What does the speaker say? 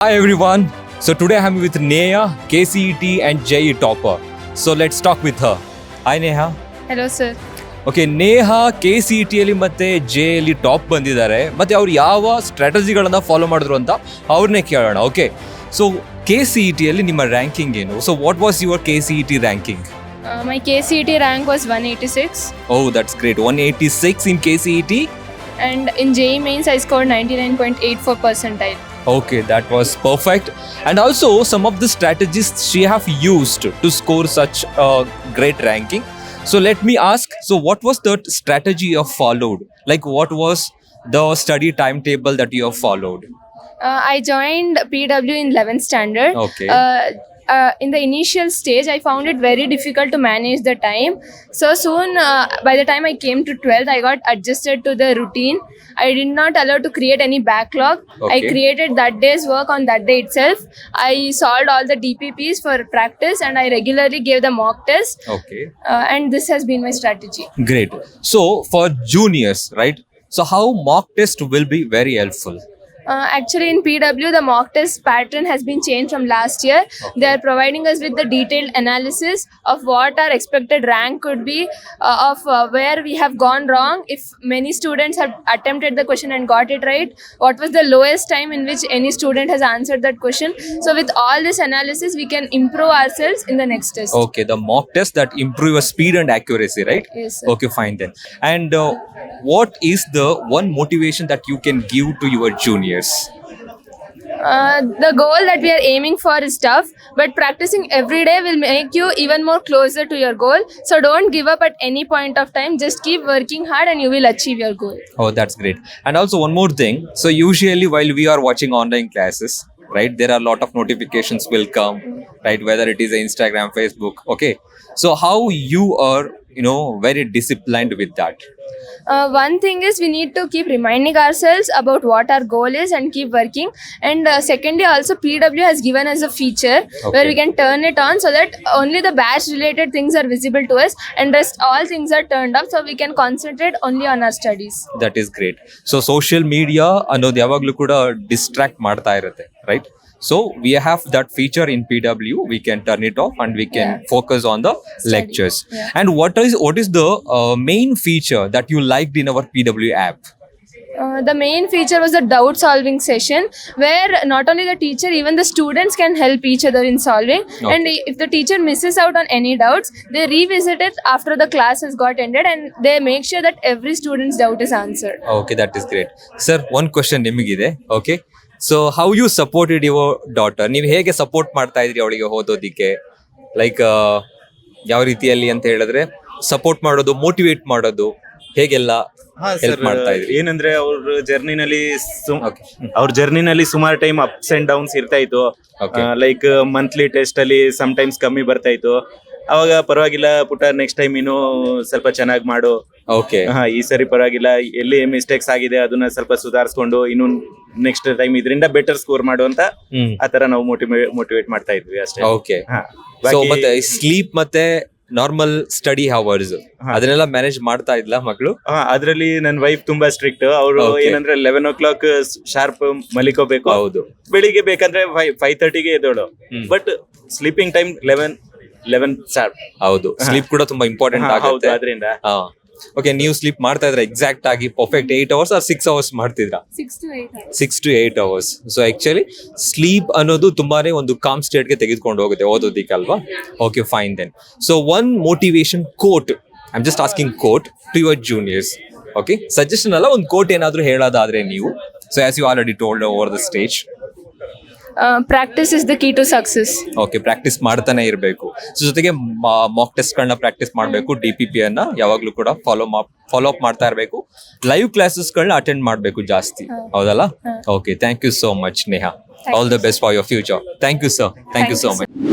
Hi everyone. So today I'm with Neha, KCET and JE topper. So let's talk with her. Hi Neha. Hello sir. Okay Neha KCET ಅಲ್ಲಿ ಮತ್ತೆ J ಅಲ್ಲಿ top ಬಂದಿದ್ದಾರೆ ಮತ್ತೆ ಅವ್ರು ಯಾವ ಸ್ಟ್ರಾಟಜಿಗಳನ್ನ follow ಮಾಡಿದ್ರು ಅಂತ ಅವ್ರನ್ನೇ ಕೇಳೋಣ. ಓಕೆ, ಸೊ KCET ಅಲ್ಲಿ ನಿಮ್ಮ ರ್ಯಾಂಕಿಂಗ್ ಏನು? So what was your KCET ranking? My KCET rank was 186 Oh, that's great. 186 in KCET. and in JEE mains I scored 99.84 percentile. Okay, that was perfect. And also some of the strategies she have used to score such a great ranking. So let me ask, so what was the strategy you have followed? Like what was the study timetable that you have followed? I joined PW in 11th standard. Okay. In the initial stage, I found it very difficult to manage the time. So soon, by the time I came to 12th, I got adjusted to the routine. I did not allow to create any backlog. Okay. I created that day's work on that day itself. I solved all the DPPs for practice and I regularly gave the mock test. Okay. And this has been my strategy. Great. So for juniors, right? So how mock test will be very helpful? Actually, in PW, the mock test pattern has been changed from last year. Okay. They are providing us with the detailed analysis of what our expected rank could be, of where we have gone wrong. If many students have attempted the question and got it right, what was the lowest time in which any student has answered that question? So, with all this analysis, we can improve ourselves in the next test. Okay, the mock test that improve your speed and accuracy, right? Yes, sir. Okay, fine then. And what is the one motivation that you can give to your juniors? The goal that we are aiming for is tough, but practicing every day will make you even more closer to your goal. So don't give up at any point of time. Just keep working hard and you will achieve your goal. Oh, that's great. And also one more thing. So usually while we are watching online classes, right, there are a lot of notifications will come, right? Whether it is Instagram, Facebook. Okay. So how you are, very disciplined with that? One thing is we need to keep reminding ourselves about what our goal is and keep working. And secondly, also PW has given us a feature where we can turn it on so that only the batch related things are visible to us and rest all things are turned off, so we can concentrate only on our studies. That is great. So social media ಅನ್ನೋದು ಯಾವಾಗಲೂ ಕೂಡ distract ಮಾಡ್ತಾ ಇರುತ್ತೆ, right? So we have that feature in PW. We can turn it off and we can focus on the lectures. Yeah. And what is the main feature that you liked in our PW app? The main feature was the doubt solving session where not only the teacher, even the students can help each other in solving. Okay. And if the teacher misses out on any doubts, they revisit it after the class has got ended and they make sure that every student's doubt is answered. Okay, that is great. Sir, one question ನಿಮಗಿದೆ. Okay. So how you supported your daughter? ನೀವು ಹೇಗೆ support ಮಾಡ್ತಾ ಇದ್ರಿ ಅವಳಿಗೆ ಓದೋದಿಕ್ಕೆ? Like ಯಾವ ರೀತಿಯಲ್ಲಿ ಅಂತ ಹೇಳಿದ್ರೆ support ಮಾಡೋದು, ಮೋಟಿವೇಟ್ ಮಾಡೋದು ಹೇಗೆಲ್ಲ ಹೆಲ್ಪ್ ಮಾಡ್ತಾ ಇದ್ರಿ? ಏನಂದ್ರೆ ಅವ್ರ ಜರ್ನಿನಲ್ಲಿ Okay. ಅವ್ರ ಜರ್ನಿನಲ್ಲಿ ಸುಮಾರು ಟೈಮ್ ಅಪ್ಸ್ ಅಂಡ್ ಡೌನ್ಸ್ ಇರ್ತಾ ಇತ್ತು. Okay. ಲೈಕ್ ಮಂತ್ಲಿ ಟೆಸ್ಟ್ ಅಲ್ಲಿ ಸಮ್ ಟೈಮ್ಸ್ ಕಮ್ಮಿ ಬರ್ತಾ ಇತ್ತು. ಅವಾಗ ಪರವಾಗಿಲ್ಲ ಪುಟ್ಟ, ನೆಕ್ಸ್ಟ್ ಟೈಮ್ ಇನ್ನು ಸ್ವಲ್ಪ ಚೆನ್ನಾಗಿ ಮಾಡು, ಓಕೆ, ಈ ಸರಿ ಪರವಾಗಿಲ್ಲ, ಎಲ್ಲಿ ಮಿಸ್ಟೇಕ್ಸ್ ಆಗಿದೆ ಅದನ್ನ ಸ್ವಲ್ಪ ಸುಧಾರಿಸ್ಕೊಂಡು ಇನ್ನು ನೆಕ್ಸ್ಟ್ ಟೈಮ್ ಇದರಿಂದ ಬೆಟರ್ ಸ್ಕೋರ್ ಮಾಡು ಅಂತ ಆ ತರ ನಾವು ಮೋಟಿವೇಟ್ ಮಾಡ್ತಾ ಇದ್ವಿ ಅಷ್ಟೇ. ಓಕೆ. ಹಾ, ಸೊ ಬಾಕಿ- ಮತ್ತೆ ಸ್ಲೀಪ್ ಮತ್ತೆ ನಾರ್ಮಲ್ ಸ್ಟಡಿ ಅವರ್ಸ್ ಅದನ್ನೆಲ್ಲ ಮ್ಯಾನೇಜ್ ಮಾಡ್ತಾ ಇದ್ಲ ಮಕ್ಕಳು? ಅದ್ರಲ್ಲಿ ನನ್ನ ವೈಫ್ ತುಂಬಾ ಸ್ಟ್ರಿಕ್ಟ್. ಅವರು Okay. ಏನಂದ್ರೆ 11 o'clock ಶಾರ್ಪ್ ಮಲಿಕೋಬೇಕು. ಹೌದು. ಬೆಳಿಗ್ಗೆ ಬೇಕಂದ್ರೆ 5:30ಗೆ ಎದ್ದೋಳು. But sleeping time 11 sharp. ಹೌದು, ಸ್ಲೀಪ್ ಕೂಡ ತುಂಬಾ ಇಂಪಾರ್ಟೆಂಟ್ ಹೌದು, ಆಗುತ್ತೆ. ಅದರಿಂದ ಓಕೆ, ನೀವು ಸ್ಲೀಪ್ ಮಾಡ್ತಾ ಇದ್ರೆ ಎಕ್ಸಾಕ್ಟ್ ಆಗಿ ಪರ್ಫೆಕ್ಟ್ 8 hours ಆರ್ 6 hours ಮಾಡ್ತಿದ್ರಾ? 6 to 8 hours. 6 to 8 hours. So actually sleep ಅನ್ನೋದು ತುಂಬಾನೇ ಒಂದು ಕಾಮ್ ಸ್ಟೇಟ್ಗೆ ತೆಗೆದುಕೊಂಡು ಹೋಗುತ್ತೆ ಓದೋದಿಕ್ಕೆ ಅಲ್ವಾ? Okay, fine then. So one motivation quote, I am just asking quote to your juniors. Okay, suggestion ಅಲ್ಲ, ಒಂದು ಕೋಟ್ ಏನಾದ್ರೂ ಹೇಳೋದಾದ್ರೆ ನೀವು. So as you already told over the stage. Practice is the key to success. Okay, practice ಮಾಡ್ತಾನೆ ಇರಬೇಕು. So ಜೊತೆಗೆ mock test ಗಳನ್ನ practice ಮಾಡಬೇಕು, DPP ಅನ್ನ ಯಾವಾಗ್ಲೂ ಕೂಡ ಫಾಲೋ ಅಪ್ ಮಾಡ್ತಾ ಇರಬೇಕು, ಲೈವ್ ಕ್ಲಾಸಸ್ ಗಳನ್ನ ಅಟೆಂಡ್ ಮಾಡಬೇಕು ಜಾಸ್ತಿ, ಹೌದಲ್ಲ? Okay, thank you so much Neha. All the best for your future. Thank you sir, thank you so much.